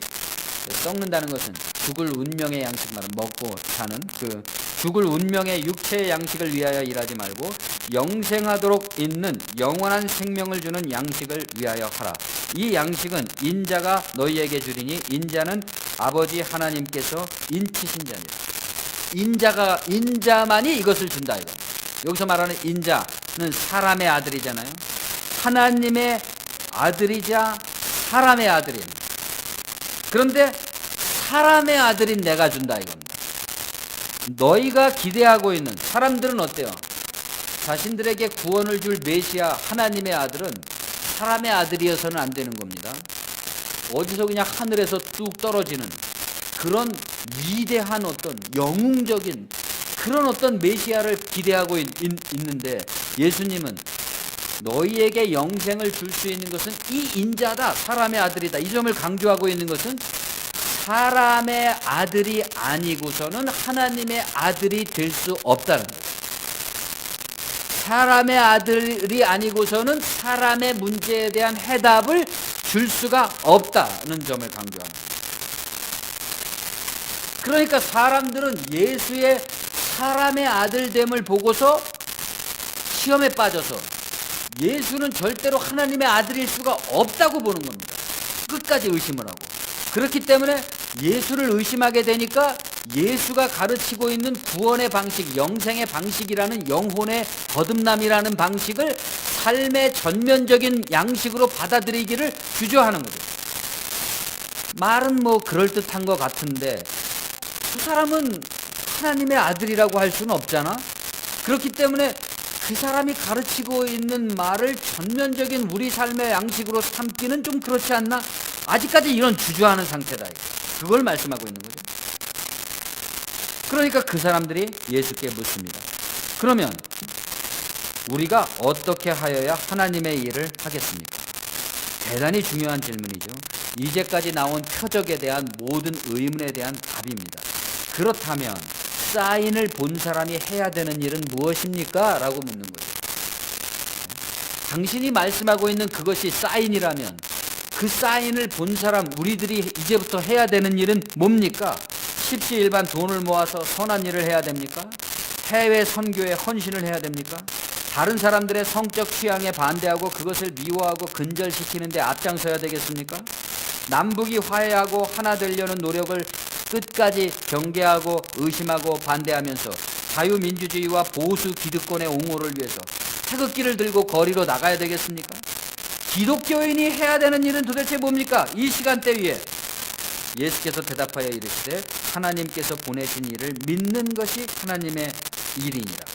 썩는다는 것은 죽을 운명의 양식 말은 먹고 사는 그 죽을 운명의 육체의 양식을 위하여 일하지 말고 영생하도록 있는 영원한 생명을 주는 양식을 위하여 하라. 이 양식은 인자가 너희에게 주리니 인자는 아버지 하나님께서 인치신 자니라. 인자만이 이것을 준다 이거. 여기서 말하는 인자는 사람의 아들이잖아요. 하나님의 아들이자 사람의 아들입니다. 그런데 사람의 아들인 내가 준다 이겁니다. 너희가 기대하고 있는 사람들은 어때요? 자신들에게 구원을 줄 메시아 하나님의 아들은 사람의 아들이어서는 안 되는 겁니다. 어디서 그냥 하늘에서 뚝 떨어지는 그런 위대한 어떤 영웅적인 그런 어떤 메시아를 기대하고 있는데 예수님은 너희에게 영생을 줄 수 있는 것은 이 인자다. 사람의 아들이다. 이 점을 강조하고 있는 것은 사람의 아들이 아니고서는 하나님의 아들이 될 수 없다는 거예요. 사람의 아들이 아니고서는 사람의 문제에 대한 해답을 줄 수가 없다는 점을 강조합니다. 그러니까 사람들은 예수의 사람의 아들됨을 보고서 시험에 빠져서 예수는 절대로 하나님의 아들일 수가 없다고 보는 겁니다. 끝까지 의심을 하고. 그렇기 때문에 예수를 의심하게 되니까 예수가 가르치고 있는 구원의 방식, 영생의 방식이라는 영혼의 거듭남이라는 방식을 삶의 전면적인 양식으로 받아들이기를 주저하는 거죠. 말은 뭐 그럴듯한 것 같은데 그 사람은 하나님의 아들이라고 할 수는 없잖아. 그렇기 때문에 그 사람이 가르치고 있는 말을 전면적인 우리 삶의 양식으로 삼기는 좀 그렇지 않나? 아직까지 이런 주저하는 상태다. 그걸 말씀하고 있는 거죠. 그러니까 그 사람들이 예수께 묻습니다. 그러면 우리가 어떻게 하여야 하나님의 일을 하겠습니까? 대단히 중요한 질문이죠. 이제까지 나온 표적에 대한 모든 의문에 대한 답입니다. 그렇다면 사인을 본 사람이 해야 되는 일은 무엇입니까? 라고 묻는 거죠. 당신이 말씀하고 있는 그것이 사인이라면 그 사인을 본 사람, 우리들이 이제부터 해야 되는 일은 뭡니까? 십시일반 돈을 모아서 선한 일을 해야 됩니까? 해외 선교에 헌신을 해야 됩니까? 다른 사람들의 성적 취향에 반대하고 그것을 미워하고 근절시키는 데 앞장서야 되겠습니까? 남북이 화해하고 하나 되려는 노력을 끝까지 경계하고 의심하고 반대하면서 자유민주주의와 보수 기득권의 옹호를 위해서 태극기를 들고 거리로 나가야 되겠습니까? 기독교인이 해야 되는 일은 도대체 뭡니까? 이 시간대 위에 예수께서 대답하여 이르시되 하나님께서 보내신 일을 믿는 것이 하나님의 일이니라.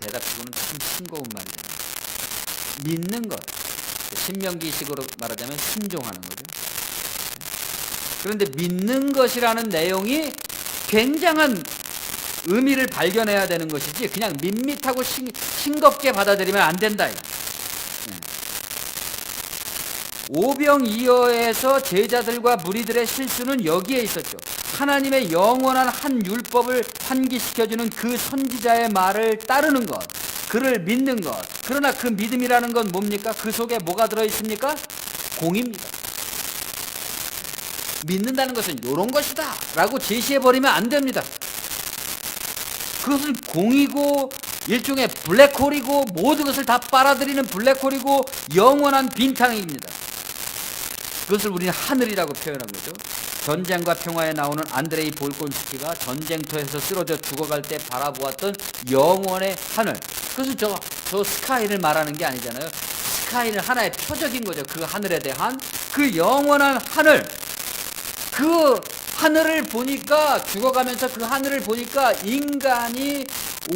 대답이고는 참 싱거운 말이잖아요. 믿는 것, 신명기식으로 말하자면 순종하는 거죠. 그런데 믿는 것이라는 내용이 굉장한 의미를 발견해야 되는 것이지 그냥 밋밋하고 싱겁게 받아들이면 안 된다. 오병이어에서 제자들과 무리들의 실수는 여기에 있었죠. 하나님의 영원한 한 율법을 환기시켜주는 그 선지자의 말을 따르는 것, 그를 믿는 것. 그러나 그 믿음이라는 건 뭡니까? 그 속에 뭐가 들어있습니까? 공입니다. 믿는다는 것은 이런 것이다 라고 제시해버리면 안 됩니다. 그것은 공이고 일종의 블랙홀이고 모든 것을 다 빨아들이는 블랙홀이고 영원한 빈탕입니다. 그것을 우리는 하늘이라고 표현한 거죠. 전쟁과 평화에 나오는 안드레이 볼콘스키가 전쟁터에서 쓰러져 죽어갈 때 바라보았던 영원의 하늘. 그것은 저 스카이를 말하는 게 아니잖아요. 스카이는 하나의 표적인 거죠. 그 하늘에 대한 그 영원한 하늘. 그 하늘을 보니까, 죽어가면서 그 하늘을 보니까 인간이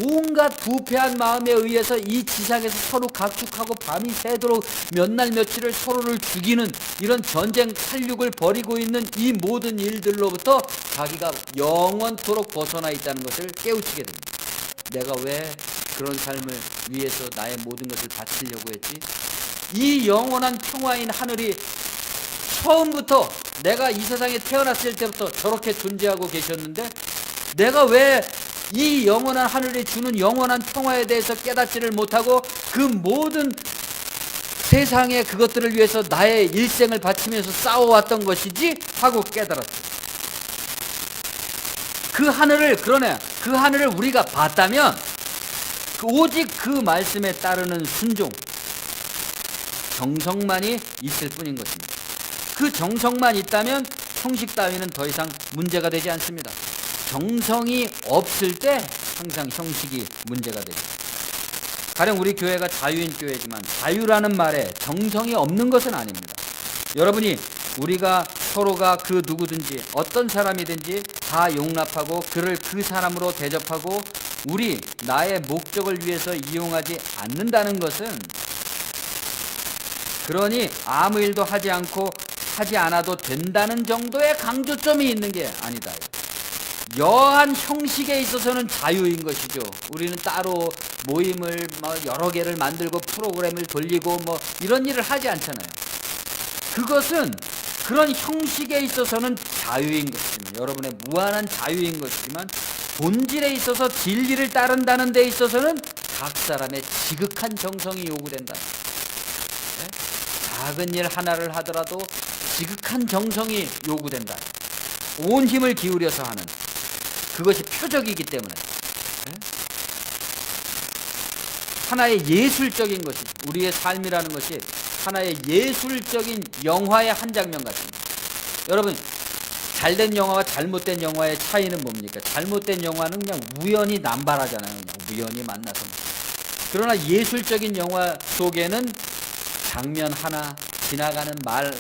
온갖 부패한 마음에 의해서 이 지상에서 서로 각축하고 밤이 새도록 몇 날 며칠을 서로를 죽이는 이런 전쟁 살육을 벌이고 있는 이 모든 일들로부터 자기가 영원토록 벗어나 있다는 것을 깨우치게 됩니다. 내가 왜 그런 삶을 위해서 나의 모든 것을 바치려고 했지? 이 영원한 평화인 하늘이 처음부터 내가 이 세상에 태어났을 때부터 저렇게 존재하고 계셨는데 내가 왜 이 영원한 하늘이 주는 영원한 평화에 대해서 깨닫지를 못하고 그 모든 세상의 그것들을 위해서 나의 일생을 바치면서 싸워왔던 것이지 하고 깨달았어요. 그 하늘을 우리가 봤다면 오직 그 말씀에 따르는 순종, 정성만이 있을 뿐인 것입니다. 그 정성만 있다면 형식 따위는 더 이상 문제가 되지 않습니다. 정성이 없을 때 항상 형식이 문제가 되죠. 가령 우리 교회가 자유인 교회지만 자유라는 말에 정성이 없는 것은 아닙니다. 여러분이 우리가 서로가 그 누구든지 어떤 사람이든지 다 용납하고 그를 그 사람으로 대접하고 나의 목적을 위해서 이용하지 않는다는 것은, 그러니 아무 일도 하지 않아도 된다는 정도의 강조점이 있는 게 아니다. 여한 형식에 있어서는 자유인 것이죠. 우리는 따로 모임을 여러 개를 만들고 프로그램을 돌리고 이런 일을 하지 않잖아요. 그것은 그런 형식에 있어서는 자유인 것이지만, 여러분의 무한한 자유인 것이지만, 본질에 있어서 진리를 따른다는 데 있어서는 각 사람의 지극한 정성이 요구된다. 작은 일 하나를 하더라도 지극한 정성이 요구된다. 온 힘을 기울여서 하는 그것이 표적이기 때문에 하나의 예술적인 것이, 우리의 삶이라는 것이 하나의 예술적인 영화의 한 장면 같습니다. 여러분, 잘된 영화와 잘못된 영화의 차이는 뭡니까? 잘못된 영화는 그냥 우연히 남발하잖아요. 그냥 우연히 만나서. 그러나 예술적인 영화 속에는 장면 하나, 지나가는 말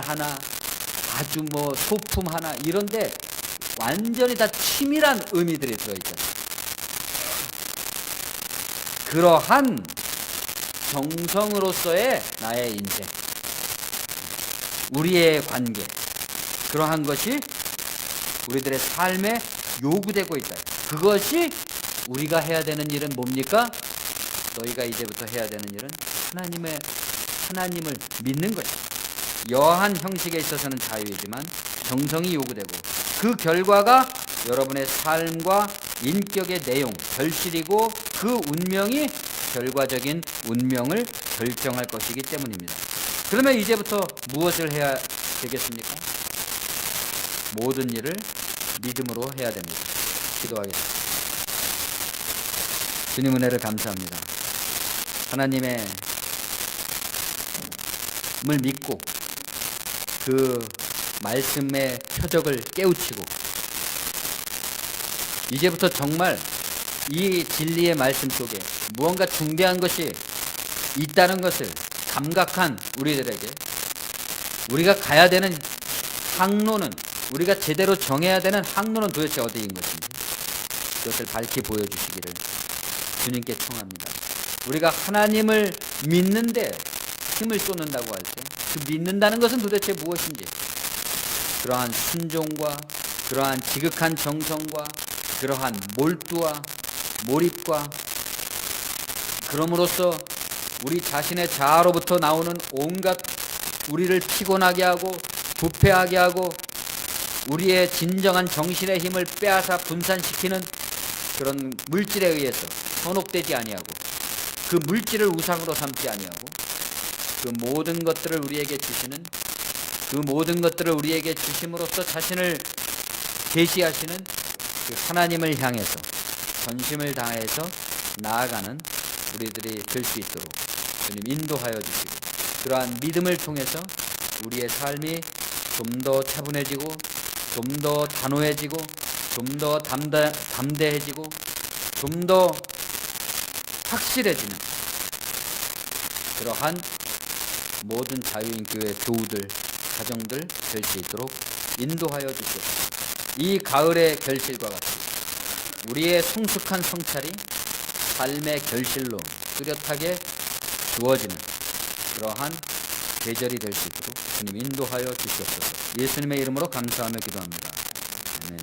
하나, 아주 소품 하나, 이런데 완전히 다 치밀한 의미들이 들어있잖아요. 그러한 정성으로서의 나의 인생, 우리의 관계, 그러한 것이 우리들의 삶에 요구되고 있다. 그것이 우리가 해야 되는 일은 뭡니까? 너희가 이제부터 해야 되는 일은 하나님을 믿는 것이다. 여한 형식에 있어서는 자유이지만 정성이 요구되고 그 결과가 여러분의 삶과 인격의 내용, 결실이고 그 운명이 결과적인 운명을 결정할 것이기 때문입니다. 그러면 이제부터 무엇을 해야 되겠습니까? 모든 일을 믿음으로 해야 됩니다. 기도하겠습니다. 주님 은혜를 감사합니다. 하나님의 을 믿고 그 말씀의 표적을 깨우치고 이제부터 정말 이 진리의 말씀 속에 무언가 중대한 것이 있다는 것을 감각한 우리들에게 우리가 가야 되는 항로는 우리가 제대로 정해야 되는 항로는 도대체 어디인 것인지 그것을 밝히 보여주시기를 주님께 청합니다. 우리가 하나님을 믿는데 힘을 쏟는다고 할 때 그 믿는다는 것은 도대체 무엇인지 그러한 순종과 그러한 지극한 정성과 그러한 몰두와 몰입과 그럼으로써 우리 자신의 자아로부터 나오는 온갖 우리를 피곤하게 하고 부패하게 하고 우리의 진정한 정신의 힘을 빼앗아 분산시키는 그런 물질에 의해서 현혹되지 아니하고 그 물질을 우상으로 삼지 아니하고 그 모든 것들을 우리에게 주시는 그 모든 것들을 우리에게 주심으로써 자신을 계시하시는 그 하나님을 향해서 전심을 다해서 나아가는 우리들이 될 수 있도록 주님 인도하여 주시고 그러한 믿음을 통해서 우리의 삶이 좀 더 차분해지고 좀 더 단호해지고 좀 더 담대해지고 좀 더 확실해지는 그러한 모든 자유인교회 교우들, 가정들 될 수 있도록 인도하여 주시옵소서. 이 가을의 결실과 같이 우리의 성숙한 성찰이 삶의 결실로 뚜렷하게 주어지는 그러한 계절이 될 수 있도록 주님 인도하여 주시옵소서. 예수님의 이름으로 감사하며 기도합니다. 아멘.